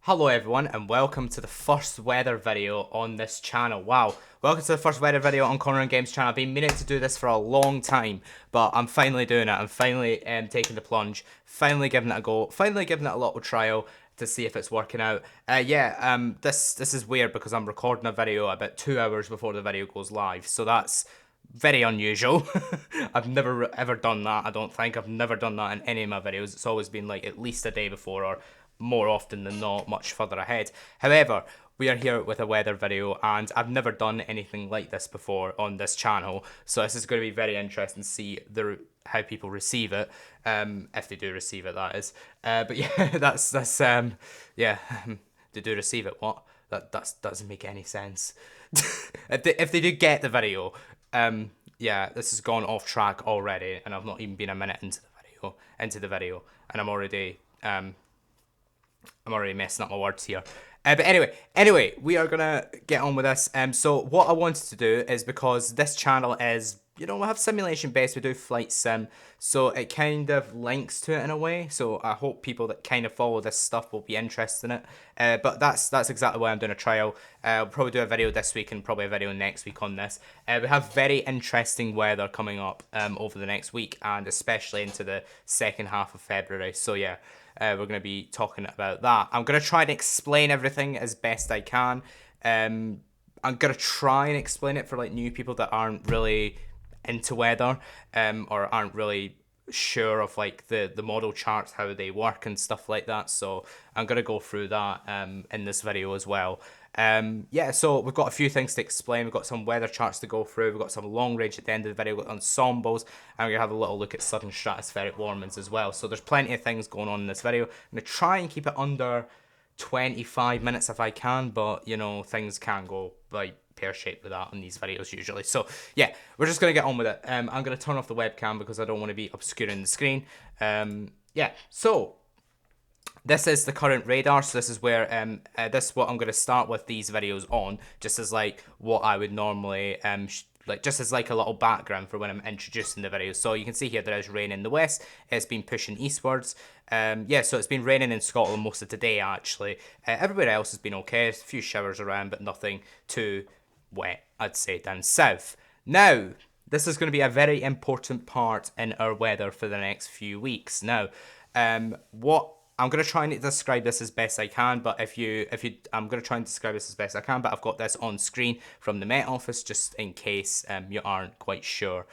Hello everyone and welcome to the first weather video on this channel. Wow, welcome to the first weather video on ConnerOnGames channel. I've been meaning to do this for a long time, but I'm finally doing it. I'm finally taking the plunge, finally giving it a go, finally giving it a little trial to see if it's working out. This is weird because I'm recording a video about 2 hours before the video goes live, so that's very unusual. I've never ever done that. I don't think I've never done that in any of my videos. It's always been like at least a day before, or more often than not much further ahead. However, we are here with a weather video and I've never done anything like this before on this channel, so this is going to be very interesting to see how people receive it, if they do receive it, that is. But yeah, yeah, they do receive it. What? That doesn't make any sense. If they do get the video, yeah, this has gone off track already, and I've not even been a minute into the video, and I'm already messing up my words here. But anyway, we are gonna get on with this. So what I wanted to do is, because this channel is, we have simulation based, we do flight sim, so it kind of links to it in a way. So I hope people that kind of follow this stuff will be interested in it. But that's exactly why I'm doing a trial. I'll probably do a video this week and probably a video next week on this. We have very interesting weather coming up over the next week, and especially into the second half of February. So yeah. We're going to be talking about that. I'm going to try and explain everything as best I can. I'm going to try and explain it for like new people that aren't really into weather, or aren't really sure of like the model charts, how they work and stuff like that. So I'm going to go through that in this video as well. Yeah, so we've got a few things to explain. We've got some weather charts to go through. We've got some long range at the end of the video. We've got ensembles, and we're going to have a little look at sudden stratospheric warmings as well. So there's plenty of things going on in this video. I'm going to try and keep it under 25 minutes if I can, but things can go like pear-shaped with that on these videos usually. So yeah, we're just going to get on with it. I'm going to turn off the webcam because I don't want to be obscuring the screen. Yeah, so this is the current radar, so this is where this is what I'm going to start with these videos on, just as like what I would normally just as like a little background for when I'm introducing the videos. So you can see here there is rain in the west. It's been pushing eastwards. Yeah, so it's been raining in Scotland most of today actually. Everywhere else has been okay. There's a few showers around, but nothing too wet, I'd say, down south. Now, this is going to be a very important part in our weather for the next few weeks. Now, what I'm going to try and describe this as best I can, but I'm going to try and describe this as best I can, but I've got this on screen from the Met Office just in case you aren't quite sure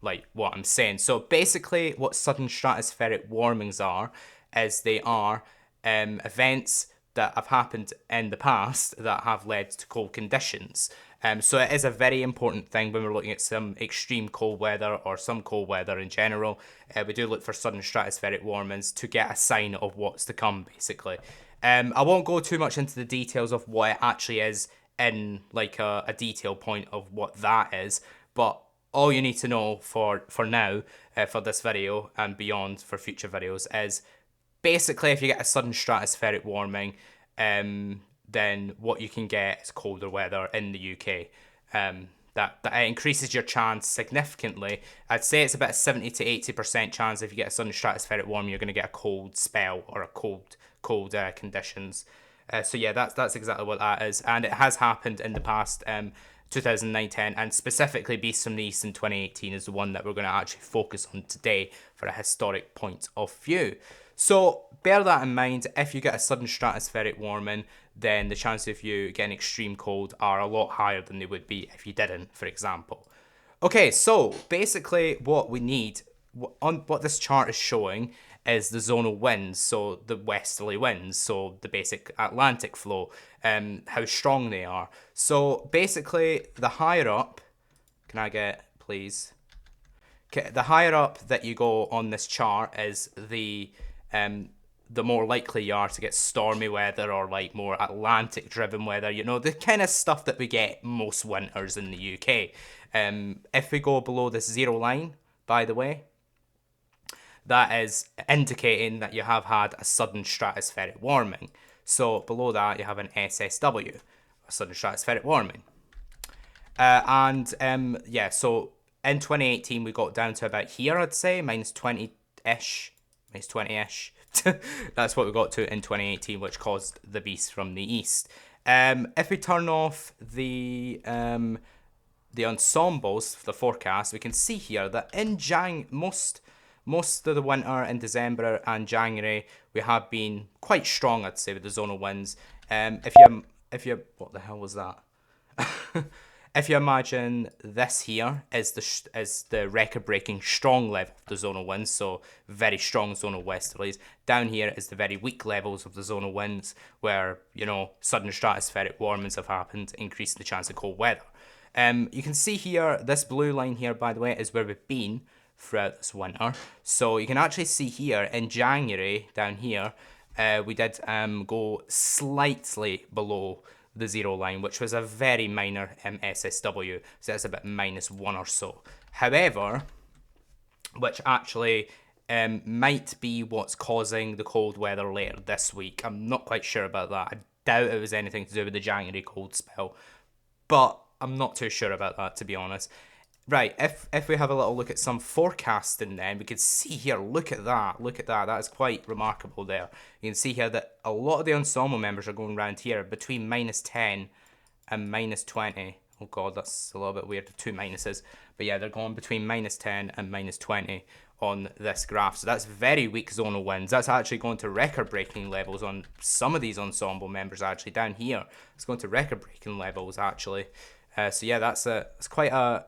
like what I'm saying. So basically what sudden stratospheric warmings are is they are events that have happened in the past that have led to cold conditions. So it is a very important thing when we're looking at some extreme cold weather or some cold weather in general. We do look for sudden stratospheric warmings to get a sign of what's to come, basically. I won't go too much into the details of what it actually is in like a detail point of what that is, but all you need to know for now, for this video and beyond for future videos, is basically if you get a sudden stratospheric warming, then what you can get is colder weather in the UK. That increases your chance significantly. I'd say it's about a 70 to 80% chance if you get a sudden stratospheric warming, you're going to get a cold spell or a cold conditions. So yeah, that's exactly what that is, and it has happened in the past. 2009-10, and specifically Beasts from the East in 2018 is the one that we're going to actually focus on today for a historic point of view. So bear that in mind. If you get a sudden stratospheric warming, then the chances of you getting extreme cold are a lot higher than they would be if you didn't, for example. Okay, so basically what we need, on what this chart is showing, is the zonal winds, so the westerly winds, so the basic Atlantic flow, how strong they are. So basically, the higher up, can I get, please? Okay, the higher up that you go on this chart is the more likely you are to get stormy weather or like more Atlantic driven weather, the kind of stuff that we get most winters in the UK. If we go below this zero line, by the way, that is indicating that you have had a sudden stratospheric warming. So below that you have an SSW, a sudden stratospheric warming. Yeah, so in 2018 we got down to about here, I'd say, minus 20-ish, That's what we got to in 2018, which caused the beast from the east. If we turn off the ensembles, the forecast, we can see here that in most of the winter in December and January, we have been quite strong, I'd say, with the zonal winds. If you what the hell was that? If you imagine this here is the record-breaking strong level of the zonal winds, so very strong zonal westerlies. Down here is the very weak levels of the zonal winds, where sudden stratospheric warmings have happened, increasing the chance of cold weather. You can see here, this blue line here, by the way, is where we've been throughout this winter. So you can actually see here in January, down here, we did go slightly below the zero line, which was a very minor SSW, so that's about -1 or so. However, which actually might be what's causing the cold weather later this week. I'm not quite sure about that. I doubt it was anything to do with the January cold spell, but I'm not too sure about that, to be honest. Right, if we have a little look at some forecasting then, we can see here, look at that, that is quite remarkable there. You can see here that a lot of the ensemble members are going around here between -10 and -20. Oh god, that's a little bit weird, 2 minuses. But yeah, they're going between -10 and -20 on this graph. So that's very weak zonal winds. That's actually going to record-breaking levels on some of these ensemble members actually. Down here, it's going to record-breaking levels actually. So yeah, that's quite a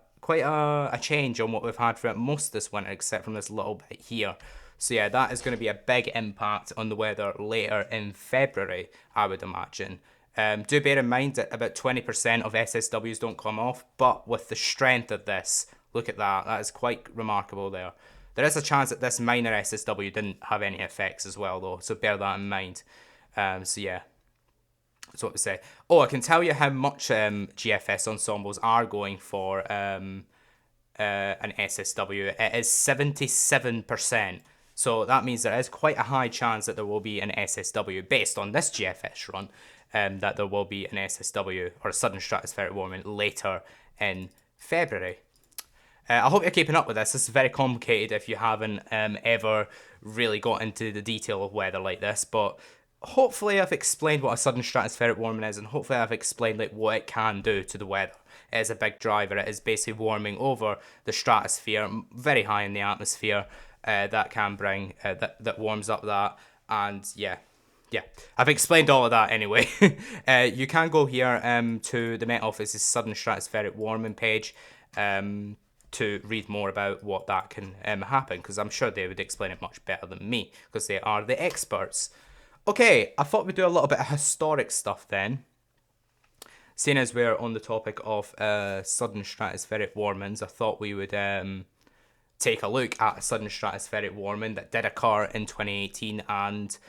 change on what we've had throughout most of this winter, except from this little bit here. So yeah, that is going to be a big impact on the weather later in February, I would imagine. Do bear in mind that about 20% of SSWs don't come off, but with the strength of this, look at that, that is quite remarkable there. There is a chance that this minor SSW didn't have any effects as well though, so bear that in mind. So yeah. That's what we say. Oh, I can tell you how much GFS ensembles are going for an SSW. It is 77%. So that means there is quite a high chance that there will be an SSW based on this GFS run, that there will be an SSW or a sudden stratospheric warming later in February. I hope you're keeping up with this. This is very complicated if you haven't ever really got into the detail of weather like this, but hopefully I've explained what a sudden stratospheric warming is, and hopefully I've explained what it can do to the weather. It is a big driver. It is basically warming over the stratosphere, very high in the atmosphere, that can bring, that warms up that, and yeah, I've explained all of that anyway. You can go here to the Met Office's sudden stratospheric warming page to read more about what that can happen, because I'm sure they would explain it much better than me, because they are the experts. Okay, I thought we'd do a little bit of historic stuff then. Seeing as we're on the topic of sudden stratospheric warmings, I thought we would take a look at a sudden stratospheric warming that did occur in 2018 and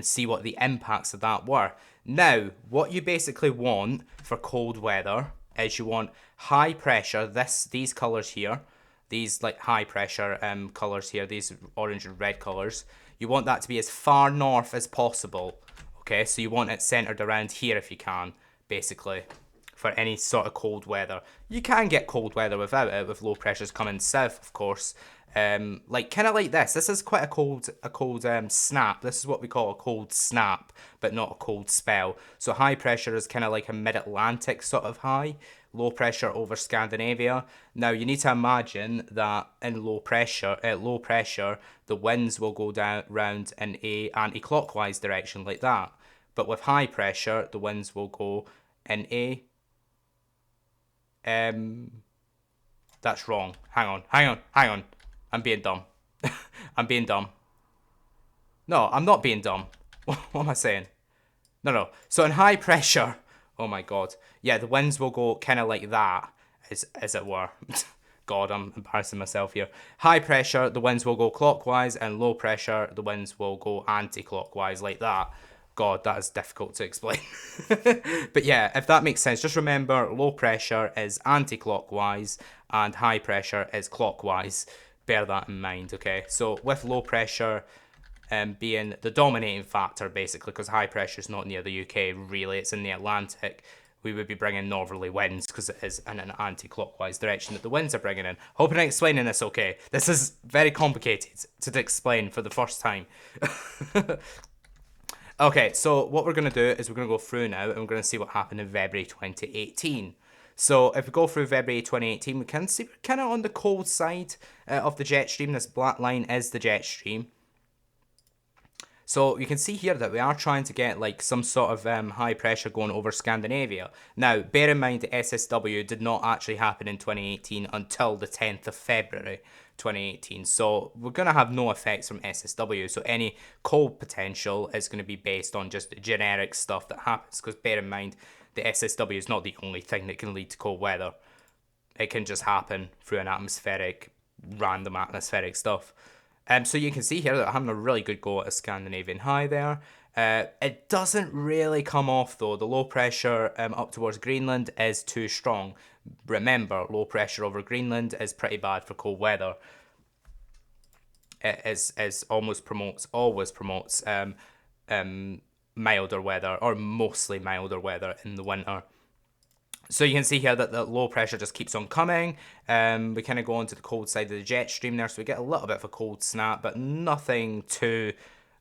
see what the impacts of that were. Now, what you basically want for cold weather is you want high pressure, these colours here, these like high pressure colours here, these orange and red colours, you want that to be as far north as possible, okay? So you want it centred around here if you can, basically, for any sort of cold weather. You can get cold weather without it, with low pressures coming south, of course. Like kind of like this. This is quite a cold snap. This is what we call a cold snap, but not a cold spell. So high pressure is kind of like a mid-Atlantic sort of high. Low pressure over Scandinavia. Now you need to imagine that in low pressure, the winds will go down round in a anti-clockwise direction like that. But with high pressure, the winds will go in a that's wrong. Hang on. I'm being dumb. I'm being dumb. No, I'm not being dumb. What am I saying? No. So in high pressure, oh my god. Yeah, the winds will go kind of like that, as it were. God, I'm embarrassing myself here. High pressure, the winds will go clockwise, and low pressure, the winds will go anti-clockwise like that. God, that is difficult to explain. But yeah, if that makes sense, just remember low pressure is anti-clockwise and high pressure is clockwise. Bear that in mind, okay? So with low pressure being the dominating factor, basically, because high pressure is not near the UK, really, it's in the Atlantic. we would be bringing northerly winds because it is in an anti-clockwise direction that the winds are bringing in. Hoping I'm explaining this okay. This is very complicated to explain for the first time. Okay, so what we're going to do is we're going to go through now and we're going to see what happened in February 2018. So if we go through February 2018, we can see we're kind of on the cold side of the jet stream. This black line is the jet stream. So you can see here that we are trying to get like some sort of high pressure going over Scandinavia. Now, bear in mind the SSW did not actually happen in 2018 until the 10th of February 2018. So we're going to have no effects from SSW. So any cold potential is going to be based on just generic stuff that happens. Because bear in mind, the SSW is not the only thing that can lead to cold weather. It can just happen through an random atmospheric stuff. So you can see here that I'm having a really good go at a Scandinavian high there. It doesn't really come off though. The low pressure up towards Greenland is too strong. Remember, low pressure over Greenland is pretty bad for cold weather. It always promotes milder weather, or mostly milder weather in the winter. So you can see here that the low pressure just keeps on coming. We kind of go onto the cold side of the jet stream there, so we get a little bit of a cold snap, but nothing too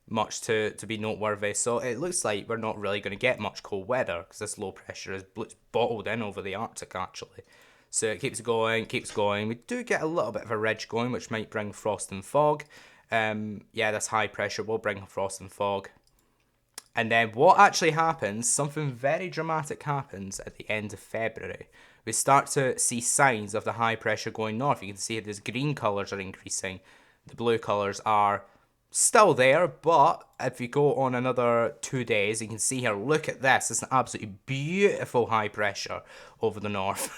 much to be noteworthy. So it looks like we're not really going to get much cold weather because this low pressure is bottled in over the Arctic actually. So it keeps going, keeps going. We do get a little bit of a ridge going, which might bring frost and fog. Yeah, this high pressure will bring frost and fog. And then what actually happens, something very dramatic happens at the end of February. We start to see signs of the high pressure going north. You can see these green colours are increasing. The blue colours are still there, but if you go on another 2 days, you can see here, look at this. It's an absolutely beautiful high pressure over the north.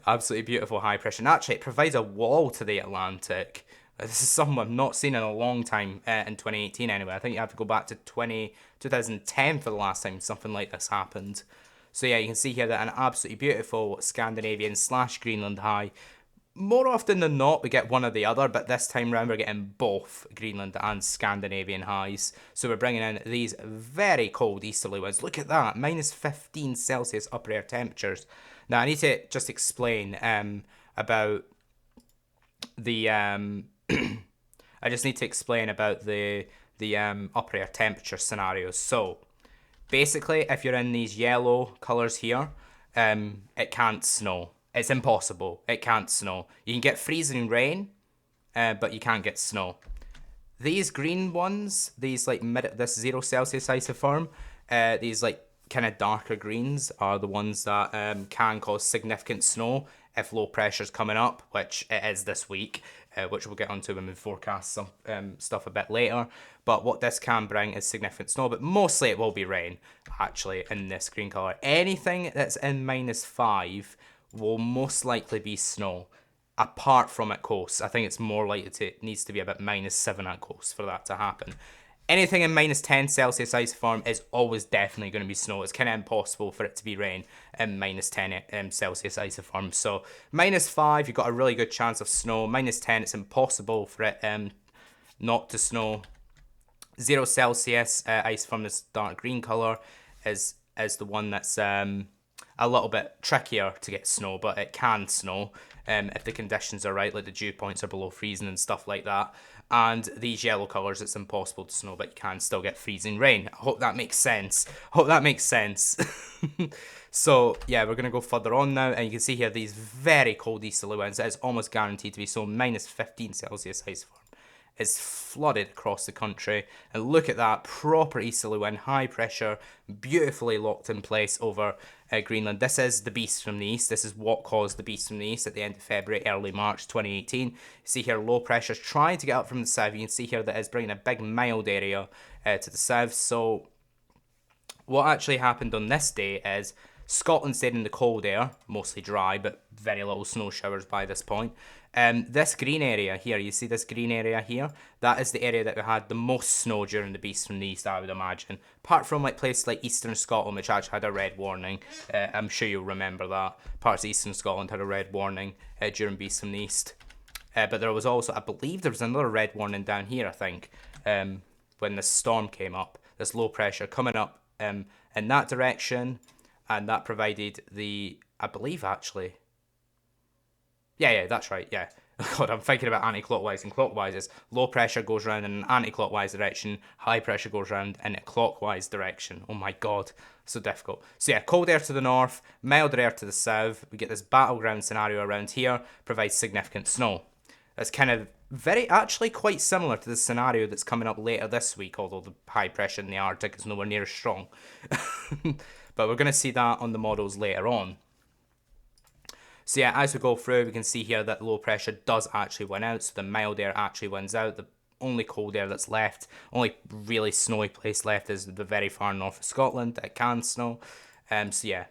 Absolutely beautiful high pressure. And actually, it provides a wall to the Atlantic. This is something I've not seen in a long time, in 2018 anyway. I think you have to go back to 2010 for the last time something like this happened. So yeah, you can see here that an absolutely beautiful Scandinavian / Greenland high. More often than not, we get one or the other, but this time round we're getting both Greenland and Scandinavian highs. So we're bringing in these very cold easterly winds. Look at that, minus 15 Celsius upper air temperatures. Now I need to just explain about the... I just need to explain about the upper air temperature scenarios. So basically, if you're in these yellow colours here, it can't snow. It's impossible. It can't snow. You can get freezing rain, but you can't get snow. These green ones, these like this 0 Celsius isotherm, these like kind of darker greens are the ones that can cause significant snow if low pressure's coming up, which it is this week, which we'll get onto when we forecast some stuff a bit later. But what this can bring is significant snow, but mostly it will be rain, actually, in this green colour. Anything that's in -5 will most likely be snow, apart from at coast. I think it's more likely it needs to be about -7 at coast for that to happen. Anything in -10 Celsius isotherm is always definitely going to be snow. It's kind of impossible for it to be rain in -10 Celsius isotherm. So -5, you've got a really good chance of snow. -10, it's impossible for it not to snow. 0 Celsius isotherm, this dark green colour, is the one that's a little bit trickier to get snow, but it can snow if the conditions are right, like the dew points are below freezing and stuff like that. And these yellow colours, it's impossible to snow, but you can still get freezing rain. I hope that makes sense. So, yeah, we're going to go further on now, and you can see here these very cold easterly winds. It is almost guaranteed to be so. -15 Celsius isotherm is flooded across the country. And look at that, proper easterly wind, high pressure, beautifully locked in place over Greenland. This is the beast from the east. This is what caused the beast from the east at the end of February, early March 2018. You see here low pressure's trying to get up from the south. You can see here that it's bringing a big mild area to the south. So what actually happened on this day is Scotland stayed in the cold air, mostly dry, but very little snow showers by this point. This green area here, you see this green area here? That is the area that we had the most snow during the beast from the east, I would imagine. Apart from like places like eastern Scotland, which actually had a red warning. I'm sure you'll remember that. Parts of eastern Scotland had a red warning during beast from the east. But there was also, I believe there was another red warning down here, I think, when the storm came up. This low pressure coming up in that direction. and that provided the, I believe actually, yeah, that's right, yeah. God, I'm thinking about anti-clockwise and clockwise. Is low pressure goes around in an anti-clockwise direction, high pressure goes around in a clockwise direction. Oh my god, so difficult. So yeah, cold air to the north, milder air to the south. We get this battleground scenario around here, provides significant snow. That's kind of actually quite similar to the scenario that's coming up later this week, although the high pressure in the Arctic is nowhere near as strong. But we're going to see that on the models later on. So yeah, as we go through, we can see here that low pressure does actually win out. So the mild air actually wins out. The only cold air that's left, only really snowy place left is the very far north of Scotland that can snow. So yeah,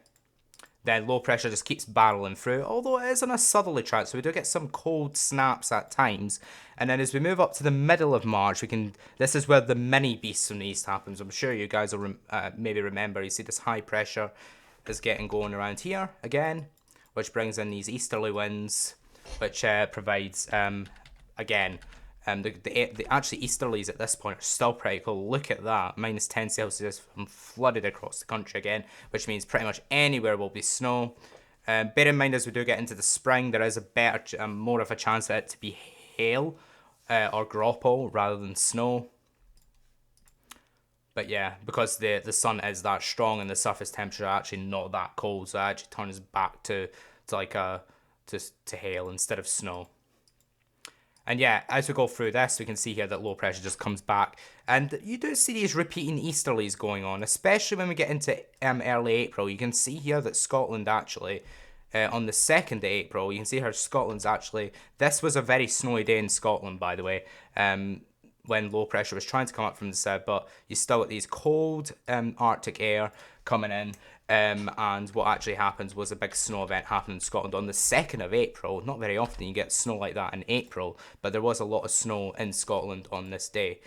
then low pressure just keeps barreling through, although it is on a southerly track, so we do get some cold snaps at times. And then as we move up to the middle of March, this is where the mini beast from the east happens. I'm sure you guys will maybe remember. You see this high pressure is getting going around here again, which brings in these easterly winds, which provides, again, the actually easterlies at this point are still pretty cool. Look at that, minus 10 Celsius flooded across the country again, which means pretty much anywhere will be snow. Bear in mind as we do get into the spring, there is a better, more of a chance for it to be hail or grapple rather than snow. But yeah, because the sun is that strong and the surface temperature are actually not that cold, so it actually turns back to hail instead of snow. And yeah, as we go through this, we can see here that low pressure just comes back. And you do see these repeating easterlies going on, especially when we get into early April. You can see here that Scotland actually, on the 2nd of April, you can see how Scotland's actually, this was a very snowy day in Scotland, by the way, when low pressure was trying to come up from the south, but you still get these cold Arctic air coming in. And what actually happens was a big snow event happened in Scotland on the 2nd of April. Not very often you get snow like that in April, but there was a lot of snow in Scotland on this day,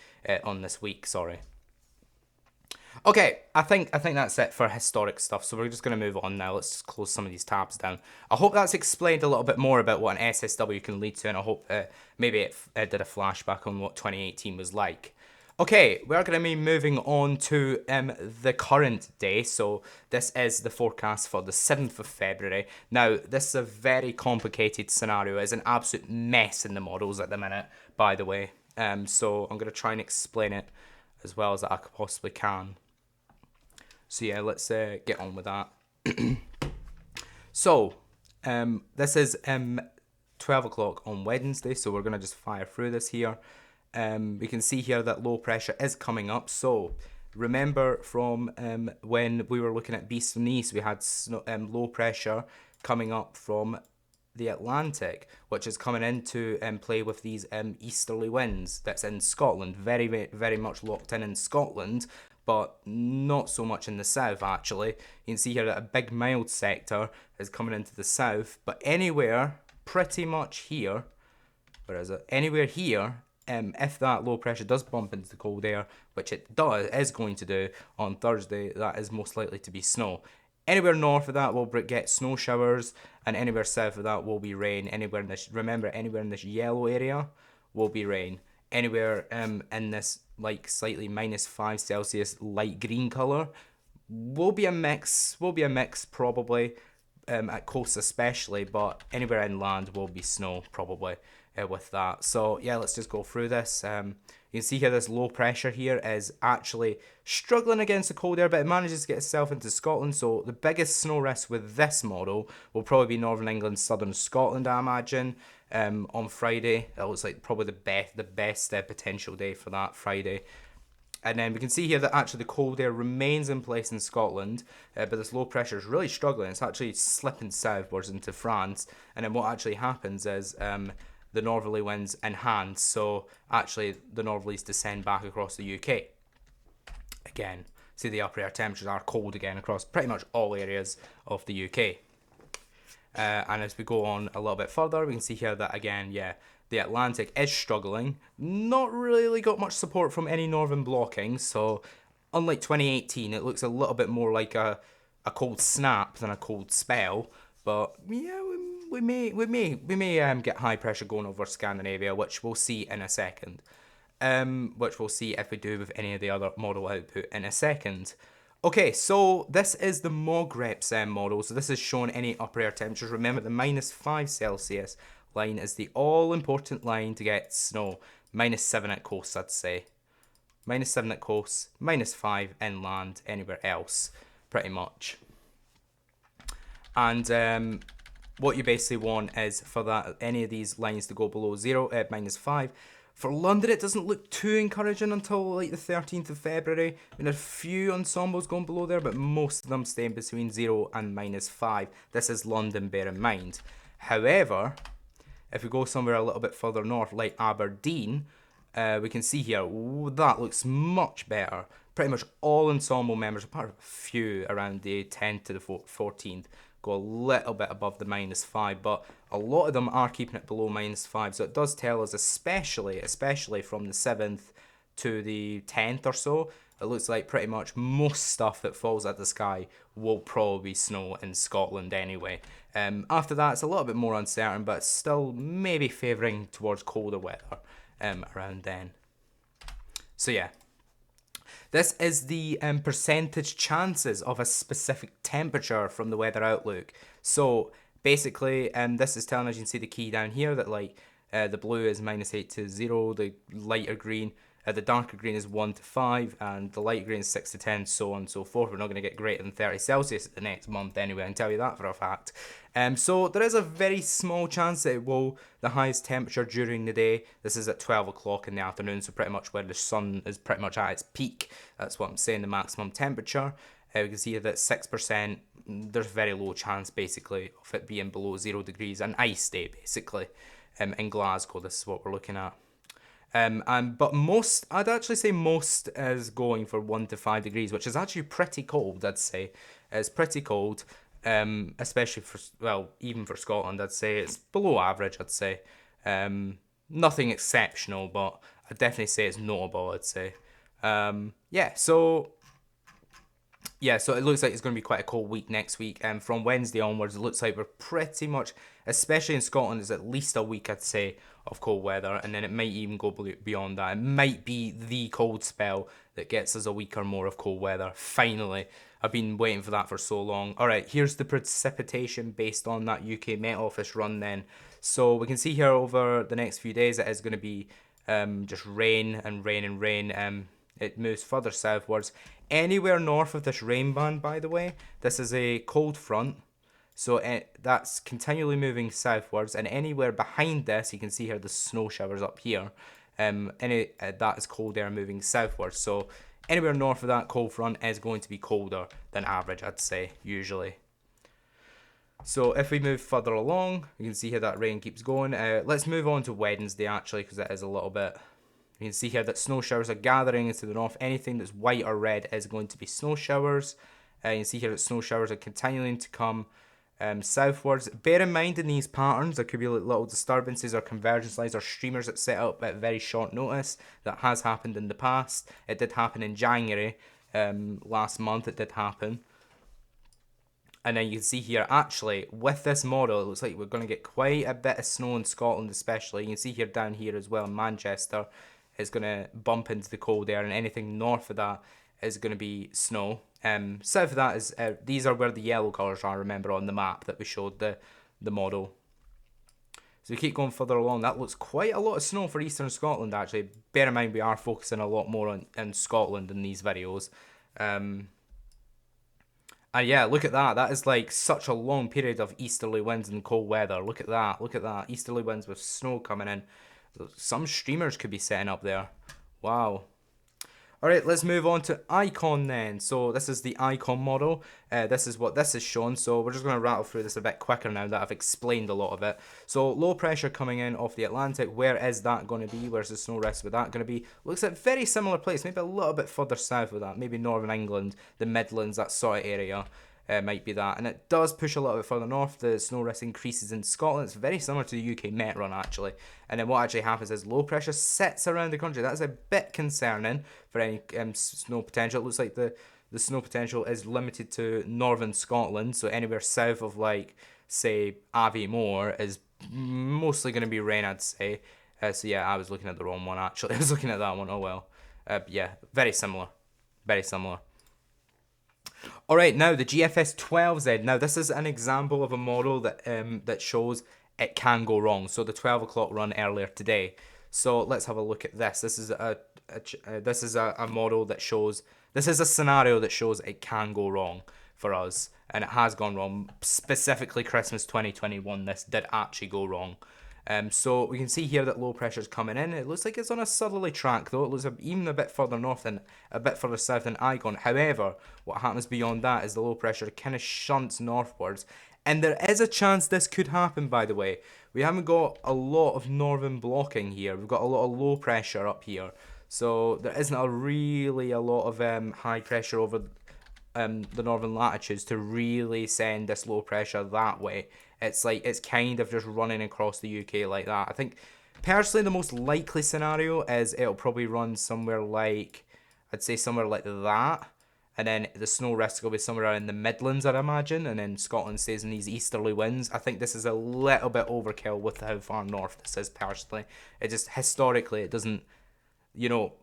on this week, sorry. Okay, I think that's it for historic stuff, so we're just going to move on now. Let's just close some of these tabs down. I hope that's explained a little bit more about what an SSW can lead to, and I hope maybe it did a flashback on what 2018 was like. Okay, we're going to be moving on to the current day. So this is the forecast for the 7th of February. Now, this is a very complicated scenario. It's an absolute mess in the models at the minute, by the way. So I'm going to try and explain it as well as I possibly can. So yeah, let's get on with that. So, this is 12 o'clock on Wednesday, so we're going to just fire through this here. We can see here that low pressure is coming up. So remember from when we were looking at Beast from the East, we had low pressure coming up from the Atlantic, which is coming into play with these easterly winds. That's in Scotland, very, very much locked in Scotland, but not so much in the south actually. You can see here that a big mild sector is coming into the south, but anywhere pretty much here, where is it? Anywhere here, if that low pressure does bump into the cold air, which it is going to do on Thursday, that is most likely to be snow. Anywhere north of that will get snow showers, and anywhere south of that will be rain. Anywhere in this yellow area will be rain. Anywhere in this like slightly minus 5 Celsius light green color will be a mix. Probably at coast especially, but anywhere inland will be snow probably. With that. So yeah, let's just go through this. You can see here this low pressure here is actually struggling against the cold air, but it manages to get itself into Scotland. So the biggest snow risk with this model will probably be Northern England, Southern Scotland, I imagine. On Friday, that looks like probably the best potential day for that Friday. And then we can see here that actually the cold air remains in place in Scotland, but this low pressure is really struggling. It's actually slipping southwards into France. And then what actually happens is the northerly winds enhance, so actually the northerlies descend back across the UK. Again, see the upper air temperatures are cold again across pretty much all areas of the UK. And as we go on a little bit further, we can see here that again, yeah, the Atlantic is struggling. Not really got much support from any northern blocking, so unlike 2018, it looks a little bit more like a cold snap than a cold spell. But yeah, we may get high pressure going over Scandinavia, which we'll see in a second. Which we'll see if we do with any of the other model output in a second. Okay, so this is the Mogreps model. So this is showing any upper air temperatures. Remember, the -5 Celsius line is the all-important line to get snow. -7 at coast, I'd say. -7 at coast, -5 inland, anywhere else, pretty much. And what you basically want is for that any of these lines to go below 0 at -5. For London, it doesn't look too encouraging until like the 13th of February. I mean, a few ensembles going below there, but most of them staying between 0 and -5. This is London, bear in mind. However, if we go somewhere a little bit further north, like Aberdeen, we can see here, ooh, that looks much better. Pretty much all ensemble members, apart from a few around the 10th to the 14th, go a little bit above the -5, but a lot of them are keeping it below -5. So it does tell us, especially from the 7th to the 10th or so, it looks like pretty much most stuff that falls out the sky will probably snow in Scotland anyway. After that, it's a little bit more uncertain, but still maybe favouring towards colder weather around then. So yeah. This is the percentage chances of a specific temperature from the Weather Outlook. So basically, this is telling us, you can see the key down here, that like the blue is -8 to 0, the lighter green, the darker green is 1 to 5, and the light green is 6 to 10, so on and so forth. We're not going to get greater than 30 Celsius the next month anyway, I can tell you that for a fact. So there is a very small chance that it will, the highest temperature during the day, this is at 12 o'clock in the afternoon, so pretty much where the sun is pretty much at its peak. That's what I'm saying, the maximum temperature. We can see that 6%, there's very low chance basically of it being below 0 degrees, an ice day basically. In Glasgow, this is what we're looking at. But most, I'd actually say most is going for 1 to 5 degrees, which is actually pretty cold, I'd say. It's pretty cold, especially for, well, even for Scotland, I'd say. It's below average, I'd say. Nothing exceptional, but I'd definitely say it's notable, I'd say. So it looks like it's going to be quite a cold week next week. From Wednesday onwards, it looks like we're pretty much, especially in Scotland, it's at least a week, I'd say, of cold weather. And then it might even go beyond that. It might be the cold spell that gets us a week or more of cold weather. Finally. I've been waiting for that for so long. Alright, here's the precipitation based on that UK Met Office run then. So we can see here over the next few days it is going to be just rain and rain and rain. It moves further southwards. Anywhere north of this rain band, by the way, this is a cold front. So that's continually moving southwards. And anywhere behind this, you can see here the snow showers up here. That is cold air moving southwards. So anywhere north of that cold front is going to be colder than average, I'd say, usually. So if we move further along, you can see here that rain keeps going. Let's move on to Wednesday, actually, because it is a little bit... You can see here that snow showers are gathering into the north. Anything that's white or red is going to be snow showers. You can see here that snow showers are continuing to come southwards. Bear in mind in these patterns, there could be little disturbances or convergence lines or streamers that set up at very short notice. That has happened in the past. It did happen in January. Last month it did happen. And then you can see here, actually, with this model, it looks like we're going to get quite a bit of snow in Scotland especially. You can see here down here as well in Manchester. Is going to bump into the cold air, and anything north of that is going to be snow. South of that is these are where the yellow colours are, remember, on the map that we showed the model. So we keep going further along. That looks quite a lot of snow for eastern Scotland, actually. Bear in mind we are focusing a lot more on Scotland in these videos. And yeah, look at that. That is like such a long period of easterly winds and cold weather. Look at that. Look at that. Easterly winds with snow coming in. Some streamers could be setting up there. Wow. Alright, let's move on to Icon then. So this is the Icon model. This is what this is shown. So we're just going to rattle through this a bit quicker now that I've explained a lot of it. So low pressure coming in off the Atlantic. Where is that going to be? Where's the snow rest with that going to be? Looks like a very similar place. Maybe a little bit further south of that. Maybe Northern England, the Midlands, that sort of area. Might be that, and it does push a little bit further north. The snow rest increases in Scotland. It's very similar to the UK Met run actually, and then what actually happens is low pressure sits around the country. That's a bit concerning for any snow potential. It looks like the snow potential is limited to northern Scotland, so anywhere south of like say Aviemore is mostly going to be rain, I'd say. So yeah, I was looking at the wrong one actually. I was looking at that one. Oh well. Yeah, very similar, very similar. All right, now the GFS 12Z. Now this is an example of a model that shows it can go wrong. So the 12 o'clock run earlier today. So let's have a look at this. This is a model that shows, this is a scenario that shows it can go wrong for us, and it has gone wrong. Specifically, Christmas 2021, this did actually go wrong. So we can see here that low pressure is coming in. It looks like it's on a southerly track, though. It looks even a bit further north and a bit further south than Igon. However, what happens beyond that is the low pressure kind of shunts northwards. And there is a chance this could happen, by the way. We haven't got a lot of northern blocking here. We've got a lot of low pressure up here. So there isn't really a lot of high pressure over the northern latitudes to really send this low pressure that way. It's like it's kind of just running across the UK like that. I think personally the most likely scenario is it'll probably run somewhere like, I'd say somewhere like that, and then the snow risk will be somewhere in the Midlands, I'd imagine, and then Scotland stays in these easterly winds. I think this is a little bit overkill with how far north this is personally. It just historically it doesn't,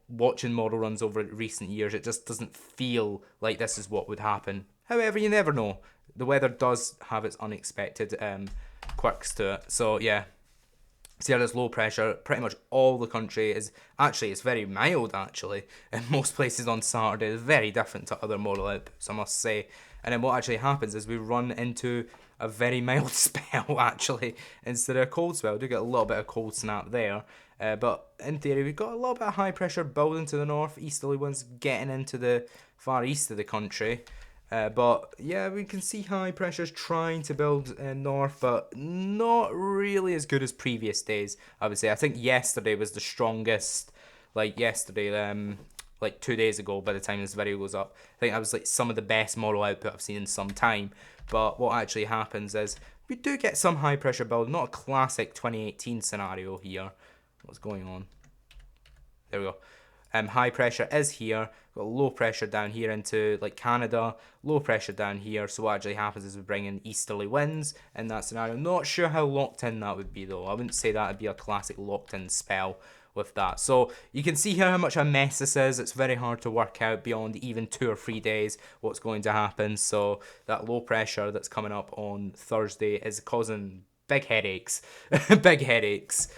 watching model runs over recent years, it just doesn't feel like this is what would happen. However, you never know. The weather does have its unexpected quirks to it. So, yeah. See how there's low pressure. Pretty much all the country is... Actually, it's very mild, actually. In most places on Saturday. It's very different to other model outputs, I must say. And then what actually happens is we run into a very mild spell, actually, instead of a cold spell. We do get a little bit of cold snap there. But in theory, we've got a little bit of high pressure building to the north. Easterly winds getting into the far east of the country. But yeah, we can see high pressures trying to build north, but not really as good as previous days, I would say. I think yesterday was the strongest, like 2 days ago by the time this video goes up. I think that was like some of the best model output I've seen in some time. But what actually happens is we do get some high pressure build, not a classic 2018 scenario here. What's going on? There we go. High pressure is here. Got low pressure down here into like Canada. Low pressure down here. So what actually happens is we bring in easterly winds in that scenario. Not sure how locked in that would be though. I wouldn't say that would be a classic locked in spell with that. So you can see here how much a mess this is. It's very hard to work out beyond even 2 or 3 days what's going to happen. So that low pressure that's coming up on Thursday is causing big headaches. Big headaches.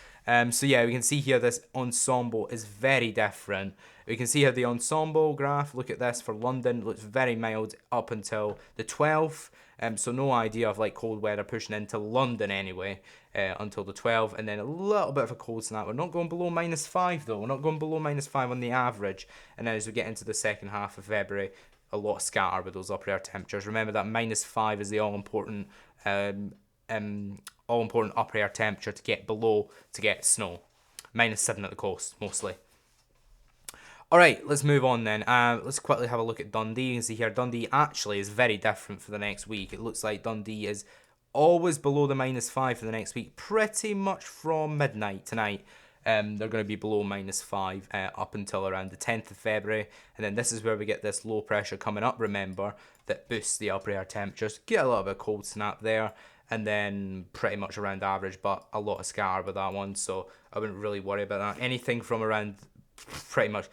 So yeah, we can see here this ensemble is very different. We can see here the ensemble graph. Look at this for London. It looks very mild up until the 12th. So no idea of like cold weather pushing into London anyway until the 12th. And then a little bit of a cold snap. We're not going below -5 though. We're not going below -5 on the average. And then as we get into the second half of February, a lot of scatter with those upper air temperatures. Remember that -5 is the all-important upper air temperature to get below to get snow. -7 at the coast, mostly. Alright, let's move on then. Let's quickly have a look at Dundee. You can see here Dundee actually is very different for the next week. It looks like Dundee is always below the -5 for the next week, pretty much from midnight tonight. They're going to be below -5 up until around the 10th of February. And then this is where we get this low pressure coming up, remember, that boosts the upper air temperatures. Get a little bit of cold snap there. And then pretty much around average, but a lot of scatter with that one, so I wouldn't really worry about that. Anything from around pretty much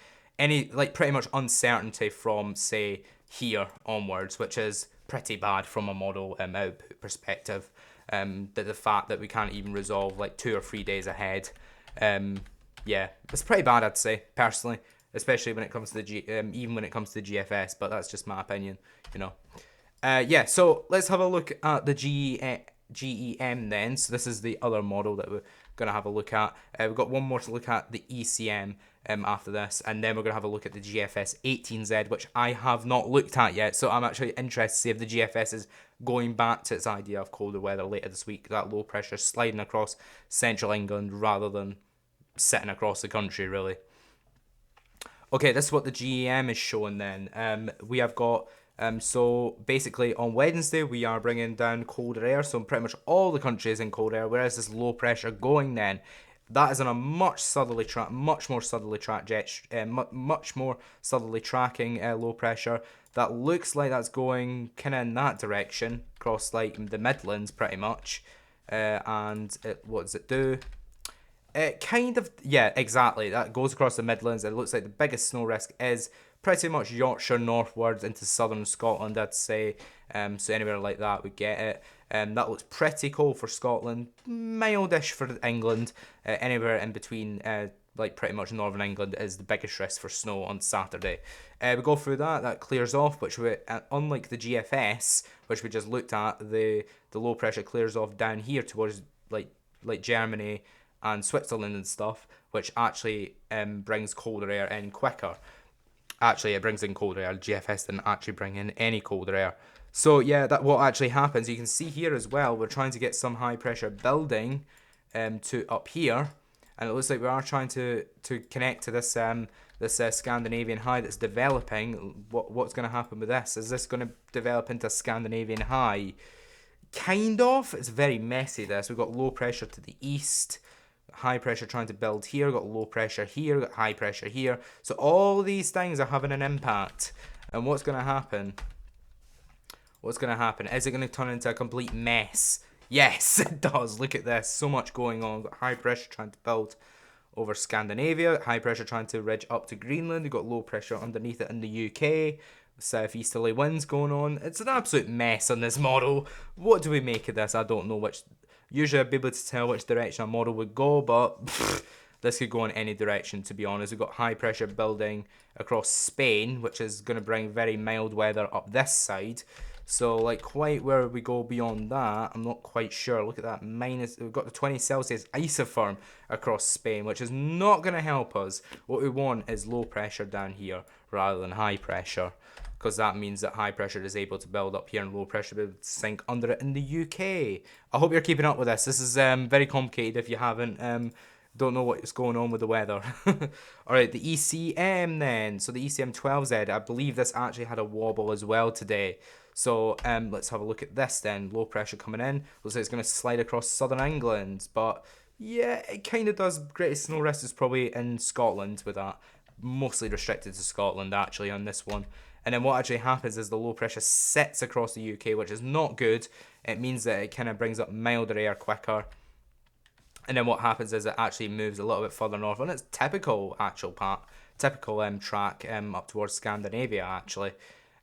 uncertainty from say here onwards, which is pretty bad from a model output perspective. That the fact that we can't even resolve like 2 or 3 days ahead, yeah, it's pretty bad, I'd say personally, especially when it comes to the even when it comes to the GFS. But that's just my opinion, Yeah, so let's have a look at the GEM then. So this is the other model that we're going to have a look at. We've got one more to look at, the ECM, after this. And then we're going to have a look at the GFS 18Z, which I have not looked at yet. So I'm actually interested to see if the GFS is going back to its idea of colder weather later this week. That low pressure sliding across central England rather than sitting across the country, really. Okay, this is what the GEM is showing then. We have got... so basically on Wednesday we are bringing down colder air, so pretty much all the country is in cold air, whereas this low pressure going then, that is on a much more southerly tracking low pressure. That looks like that's going kind of in that direction across like the Midlands pretty much. And what does it do? It kind of, yeah, exactly, that goes across the Midlands. It looks like the biggest snow risk is pretty much Yorkshire northwards into southern Scotland, I'd say. So anywhere like that we get it. That looks pretty cold for Scotland, mildish for England. Anywhere in between, like pretty much northern England, is the biggest risk for snow on Saturday. We go through that clears off, which we, unlike the GFS, which we just looked at, the low pressure clears off down here towards like Germany and Switzerland and stuff, which actually brings colder air in quicker. Actually, it brings in colder air. GFS didn't actually bring in any colder air. So yeah, that what actually happens. You can see here as well. We're trying to get some high pressure building to up here, and it looks like we are trying to connect to this Scandinavian high that's developing. What's going to happen with this? Is this going to develop into a Scandinavian high? Kind of. It's very messy. This we've got low pressure to the east. High pressure trying to build here, got low pressure here, got high pressure here. So all these things are having an impact. And what's going to happen? What's going to happen? Is it going to turn into a complete mess? Yes, it does. Look at this. So much going on. Got high pressure trying to build over Scandinavia. High pressure trying to ridge up to Greenland. We've got low pressure underneath it in the UK. Southeasterly winds going on. It's an absolute mess on this model. What do we make of this? I don't know which... Usually I'd be able to tell which direction a model would go, but this could go in any direction, to be honest. We've got high pressure building across Spain, which is going to bring very mild weather up this side. So, like, quite where we go beyond that, I'm not quite sure. Look at that, we've got the 20 Celsius isotherm across Spain, which is not going to help us. What we want is low pressure down here rather than high pressure, because that means that high pressure is able to build up here and low pressure will sink under it in the UK. I hope you're keeping up with this. This is very complicated if you haven't. Don't know what's going on with the weather. Alright, the ECM then. So the ECM 12Z, I believe this actually had a wobble as well today. So let's have a look at this then. Low pressure coming in. Looks like it's going to slide across southern England. But yeah, it kind of does. Greatest snow risk is probably in Scotland with that. Mostly restricted to Scotland actually on this one. And then what actually happens is the low pressure sits across the UK, which is not good. It means that it kind of brings up milder air quicker. And then what happens is it actually moves a little bit further north on its typical track up towards Scandinavia actually.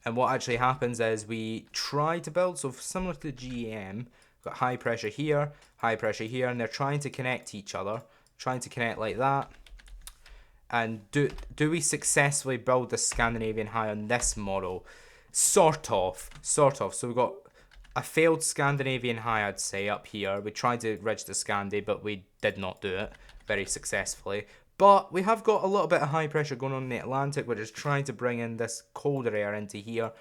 And what actually happens is we try to build, so similar to the GEM, got high pressure here, and they're trying to connect each other, trying to connect like that. And do we successfully build the Scandinavian high on this model? Sort of. So we've got a failed Scandinavian high, I'd say, up here. We tried to ridge the Scandi, but we did not do it very successfully. But we have got a little bit of high pressure going on in the Atlantic, which is trying to bring in this colder air into here.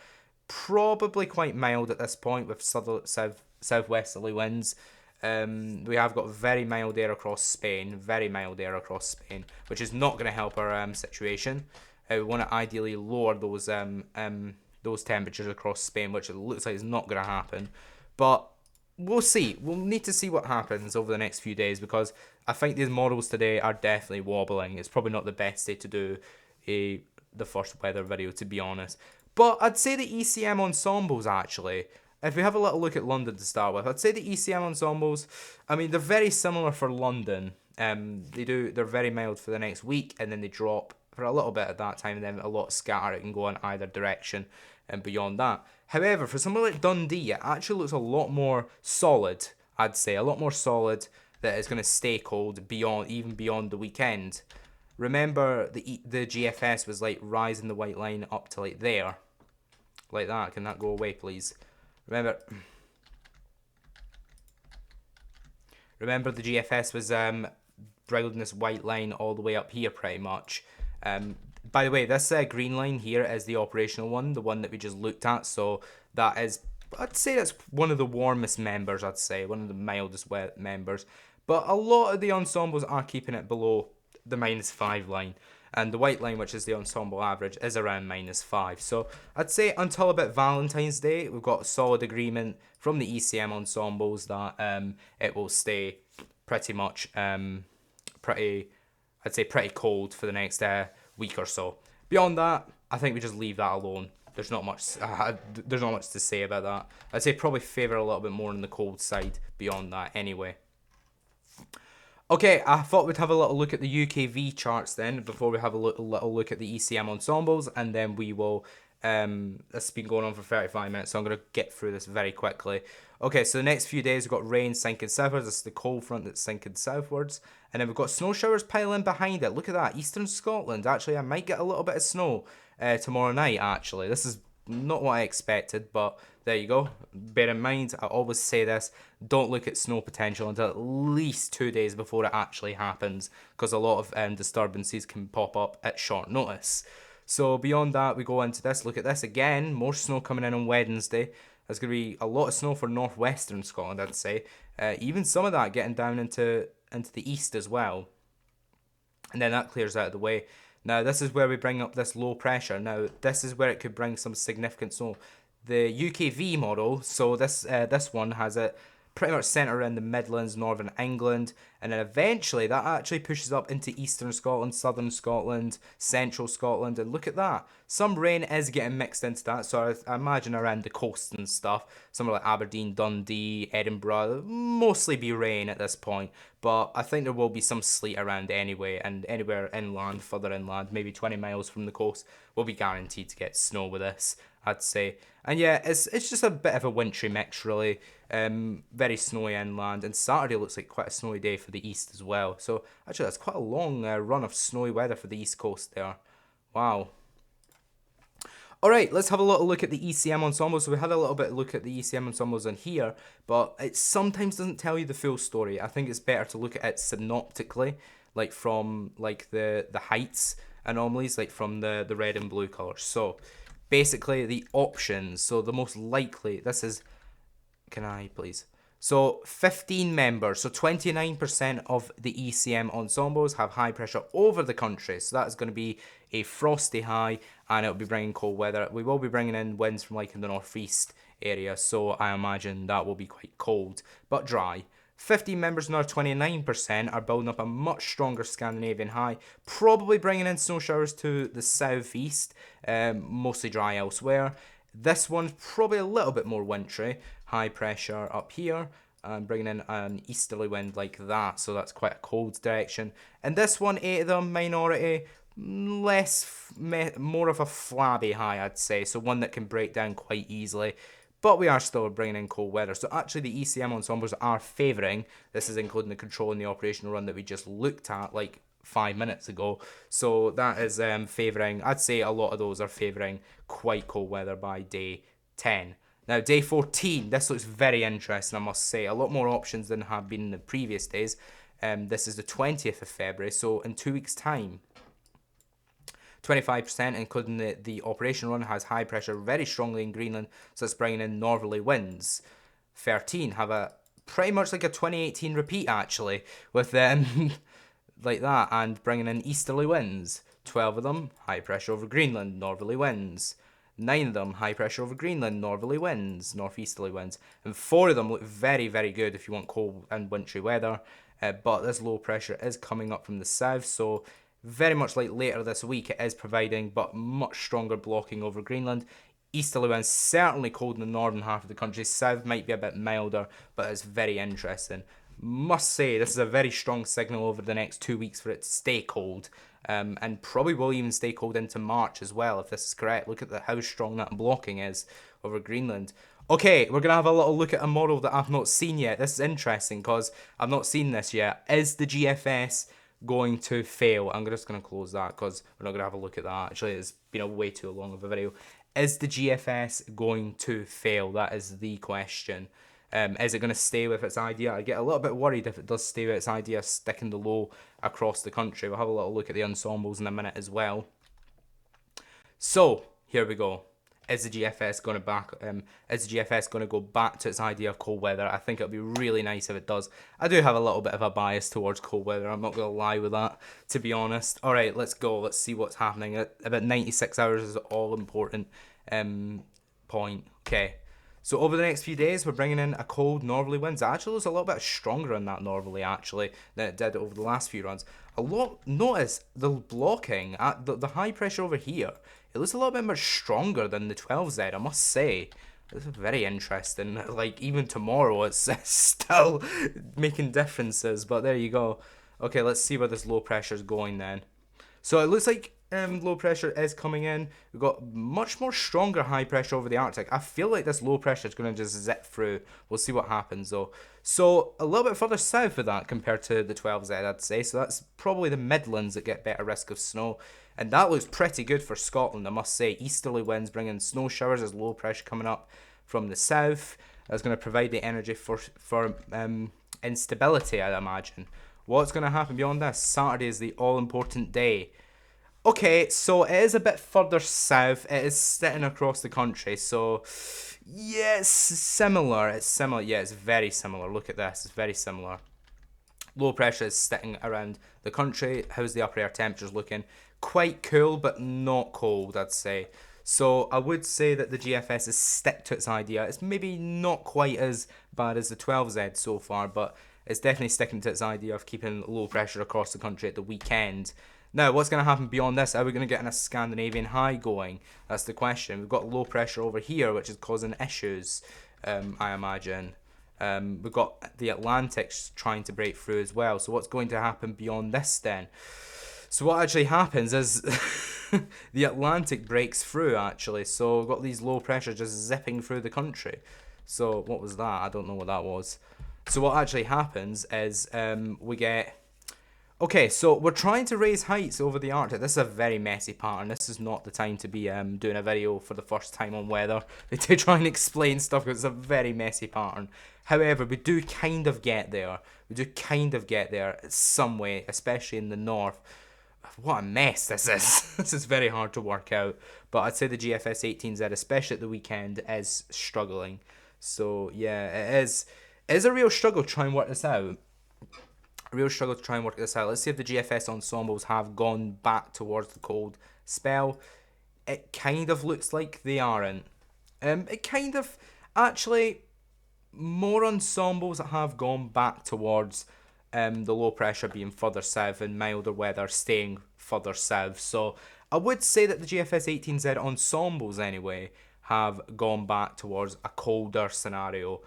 Probably quite mild at this point with southwesterly winds. We have got very mild air across Spain, which is not going to help our situation. We want to ideally lower those temperatures across Spain, which it looks like is not going to happen. But we'll see. We'll need to see what happens over the next few days, because I think these models today are definitely wobbling. It's probably not the best day to do the first weather video, to be honest. But I'd say the ECM ensembles actually, if we have a little look at London to start with, I'd say the ECM ensembles, I mean, they're very similar for London. They're very mild for the next week, and then they drop for a little bit at that time, and then a lot scatter. It can go in either direction and beyond that. However, for something like Dundee, it actually looks a lot more solid, I'd say. A lot more solid, that it's going to stay cold even beyond the weekend. Remember, the GFS was like rising the white line up to like there. Like that. Can that go away, please? Remember the GFS was bringing this white line all the way up here pretty much. By the way, this green line here is the operational one, the one that we just looked at. So that is, I'd say that's one of the warmest members, I'd say. One of the mildest members. But a lot of the ensembles are keeping it below the -5 line. And the white line, which is the ensemble average, is around -5. So I'd say until about Valentine's Day, we've got a solid agreement from the ECM ensembles that it will stay pretty much pretty cold for the next week or so. Beyond that, I think we just leave that alone. There's not much to say about that. I'd say probably favour a little bit more on the cold side beyond that anyway. Okay, I thought we'd have a little look at the UKV charts then before we have a little look at the ECM ensembles, and then we will. This has been going on for 35 minutes, so I'm going to get through this very quickly. Okay, so the next few days we've got rain sinking southwards. This is the cold front that's sinking southwards, and then we've got snow showers piling behind it. Look at that, eastern Scotland. Actually, I might get a little bit of snow tomorrow night. Actually, this is not what I expected, but there you go. Bear in mind, I always say this, don't look at snow potential until at least 2 days before it actually happens, because a lot of disturbances can pop up at short notice. So beyond that, we go into this. Look at this again. More snow coming in on Wednesday. There's going to be a lot of snow for northwestern Scotland, I'd say. Even some of that getting down into the east as well. And then that clears out of the way. Now, this is where we bring up this low pressure. Now, this is where it could bring some significant snow. The UKV model, so this one has it pretty much centred in the Midlands, Northern England, and then eventually that actually pushes up into Eastern Scotland, Southern Scotland, Central Scotland, and look at that. Some rain is getting mixed into that, so I imagine around the coast and stuff, somewhere like Aberdeen, Dundee, Edinburgh, mostly be rain at this point, but I think there will be some sleet around anyway, and anywhere inland, further inland, maybe 20 miles from the coast, will be guaranteed to get snow with this, I'd say. And yeah, it's just a bit of a wintry mix, really. Very snowy inland, and Saturday looks like quite a snowy day for the east as well. So actually, that's quite a long run of snowy weather for the east coast there. Wow. All right, let's have a little look at the ECM ensembles. So we had a little bit of look at the ECM ensembles on here, but it sometimes doesn't tell you the full story. I think it's better to look at it synoptically, like from like the heights anomalies, like from the red and blue colors. So basically the options. So the most likely, this is, can I please? So 15 members, so 29% of the ECM ensembles have high pressure over the country. So that is going to be a frosty high, and it'll be bringing cold weather. We will be bringing in winds from like in the northeast area, so I imagine that will be quite cold, but dry. 15 members, another 29%, are building up a much stronger Scandinavian high, probably bringing in snow showers to the southeast, mostly dry elsewhere. This one's probably a little bit more wintry, high pressure up here, and bringing in an easterly wind like that, so that's quite a cold direction. And this one, 8 of them, minority, more of a flabby high, I'd say, so one that can break down quite easily. But we are still bringing in cold weather. So actually the ECM ensembles are favouring, this is including the control and the operational run that we just looked at like 5 minutes ago. So that is favouring, I'd say a lot of those are favouring quite cold weather by day 10. Now day 14, this looks very interesting, I must say. A lot more options than have been in the previous days. This is the 20th of February, so in 2 weeks' time. 25%, including the operation run, has high pressure very strongly in Greenland, so it's bringing in northerly winds. 13 have a pretty much like a 2018 repeat actually, with them like that, and bringing in easterly winds. 12 of them, high pressure over Greenland, northerly winds. 9 of them, high pressure over Greenland, northerly winds, northeasterly winds. And 4 of them look very, very good if you want cold and wintry weather. But this low pressure is coming up from the south, so very much like later this week, it is providing but much stronger blocking over Greenland. Easterly winds certainly cold in the northern half of the country. South might be a bit milder, but it's very interesting. Must say, this is a very strong signal over the next 2 weeks for it to stay cold. And probably will even stay cold into March as well, if this is correct. Look at how strong that blocking is over Greenland. Okay, we're going to have a little look at a model that I've not seen yet. This is interesting because I've not seen this yet. Is the GFS going to fail? I'm just going to close that because we're not going to have a look at that. Actually, it's been a way too long of a video. Is the GFS going to fail? That is the question. Is it going to stay with its idea? I get a little bit worried if it does stay with its idea, sticking the low across the country. We'll have a little look at the ensembles in a minute as well. So here we go. Is the GFS going to go back to its idea of cold weather? I think it'll be really nice if it does. I do have a little bit of a bias towards cold weather. I'm not going to lie with that, to be honest. All right, let's go. Let's see what's happening. About 96 hours is all important point. Okay. So over the next few days, we're bringing in a cold northerly winds. It actually looks a little bit stronger in that northerly, actually, than it did over the last few runs. Notice the blocking at the high pressure over here. It looks a little bit much stronger than the 12Z, I must say. This is very interesting. Like, even tomorrow, it's still making differences. But there you go. Okay, let's see where this low pressure is going then. So it looks like low pressure is coming in. We've got much more stronger high pressure over the Arctic. I feel like this low pressure is going to just zip through. We'll see what happens though. So a little bit further south of that compared to the 12Z, I'd say. So that's probably the Midlands that get better risk of snow. And that looks pretty good for Scotland, I must say. Easterly winds bringing snow showers. There's low pressure coming up from the south. That's going to provide the energy for instability, I'd imagine. What's going to happen beyond this? Saturday is the all-important day. Okay, so it is a bit further south. It is sitting across the country, so yeah, it's similar. It's similar. Yeah, it's very similar. Look at this. It's very similar. Low pressure is sitting around the country. How's the upper air temperatures looking? Quite cool, but not cold, I'd say. So I would say that the GFS is stick to its idea. It's maybe not quite as bad as the 12Z so far, but it's definitely sticking to its idea of keeping low pressure across the country at the weekend. Now, what's going to happen beyond this? Are we going to get a Scandinavian high going? That's the question. We've got low pressure over here, which is causing issues, I imagine. We've got the Atlantic's trying to break through as well. So what's going to happen beyond this then? So what actually happens is the Atlantic breaks through, actually. So we've got these low pressures just zipping through the country. So what was that? I don't know what that was. So what actually happens is we get... Okay, so we're trying to raise heights over the Arctic. This is a very messy pattern. This is not the time to be doing a video for the first time on weather to try and explain stuff because it's a very messy pattern. However, we do kind of get there. We do kind of get there some way, especially in the north. What a mess this is. This is very hard to work out. But I'd say the GFS 18Z, especially at the weekend, is struggling. So yeah, it is a real struggle to try and work this out. Let's see if the GFS ensembles have gone back towards the cold spell. It kind of looks like they aren't. It kind of, actually, more ensembles that have gone back towards the low pressure being further south and milder weather staying further south. So I would say that the GFS 18Z ensembles anyway have gone back towards a colder scenario.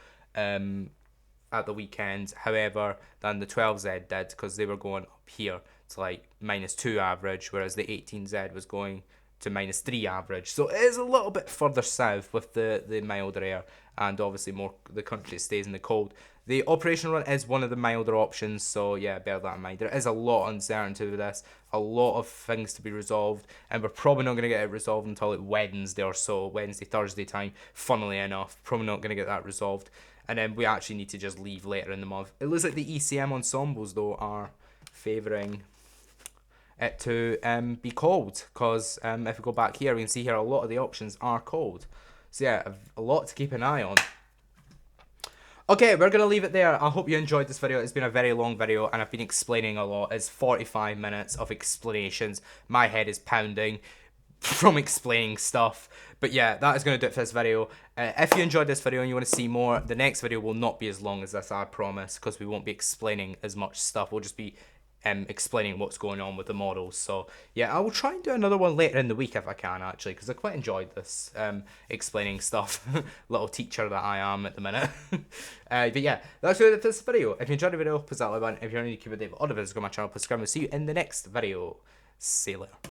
At the weekend, however, than the 12Z did, because they were going up here to like -2 average, whereas the 18Z was going to -3 average. So it is a little bit further south with the milder air, and obviously more the country stays in the cold. The operation run is one of the milder options, so yeah, bear that in mind. There is a lot of uncertainty with this, a lot of things to be resolved, and we're probably not going to get it resolved until like Wednesday or so, Wednesday, Thursday time, funnily enough. Probably not going to get that resolved. And then we actually need to just leave later in the month. It looks like the ECM ensembles, though, are favouring it to be cold. Because if we go back here, we can see here a lot of the options are cold. So yeah, a lot to keep an eye on. Okay, we're going to leave it there. I hope you enjoyed this video. It's been a very long video, and I've been explaining a lot. It's 45 minutes of explanations. My head is pounding from explaining stuff. But yeah, that is going to do it for this video. If you enjoyed this video and you want to see more, the next video will not be as long as this, I promise, because we won't be explaining as much stuff. We'll just be explaining what's going on with the models. So yeah, I will try and do another one later in the week if I can, actually, because I quite enjoyed this explaining stuff. Little teacher that I am at the minute. But yeah, that's it for this video. If you enjoyed the video, please that like button. If you're new to keep it, other videos, go to my channel, please subscribe. We'll see you in the next video. See you later.